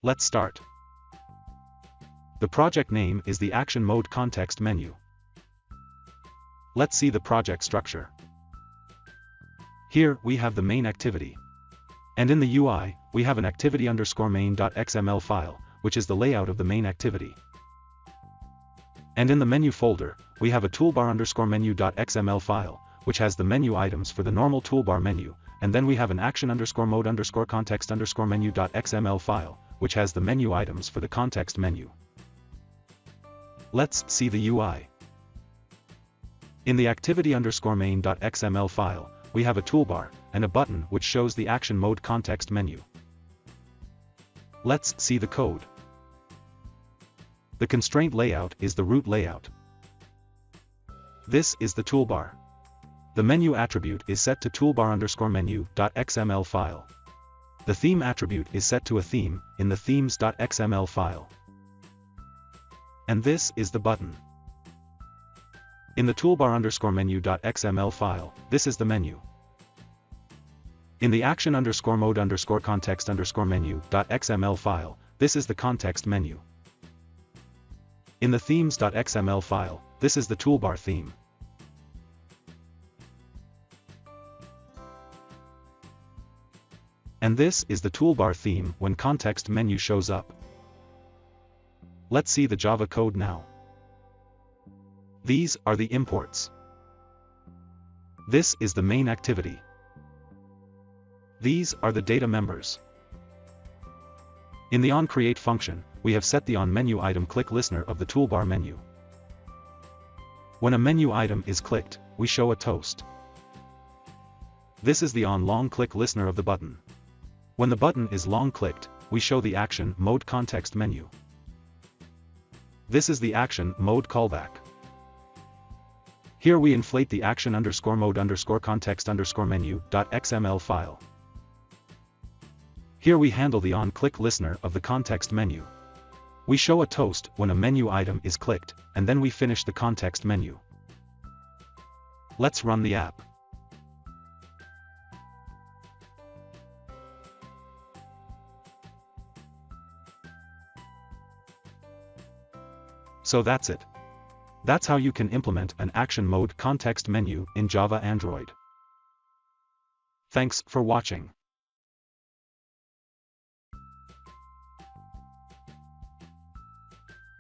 Let's start. The project name is the Action Mode context menu. Let's see the project structure. Here, we have the main activity. And in the UI, we have an activity_main.xml file, which is the layout of the main activity. And in the menu folder, we have a toolbar_menu.xml file, which has the menu items for the normal toolbar menu, and then we have an action_mode_context_menu.xml file, which has the menu items for the context menu. Let's see the UI. In the activity_main.xml file, we have a toolbar, and a button which shows the action mode context menu. Let's see the code. The constraint layout is the root layout. This is the toolbar. The menu attribute is set to toolbar_menu.xml file. The theme attribute is set to a theme, in the themes.xml file. And this is the button. In the toolbar_menu.xml file, this is the menu. In the action_mode_context_menu.xml file, this is the context menu. In the themes.xml file, this is the toolbar theme. And this is the toolbar theme when context menu shows up. Let's see the Java code now. These are the imports. This is the main activity. These are the data members. In the onCreate function, we have set the onMenu item click listener of the toolbar menu. When a menu item is clicked, we show a toast. This is the onLong click listener of the button. When the button is long clicked, we show the action mode context menu. This is the action mode callback. Here we inflate the action_mode_context_menu.xml file. Here we handle the on-click listener of the context menu. We show a toast when a menu item is clicked, and then we finish the context menu. Let's run the app. So that's it. That's how you can implement an action mode context menu in Java Android. Thanks for watching.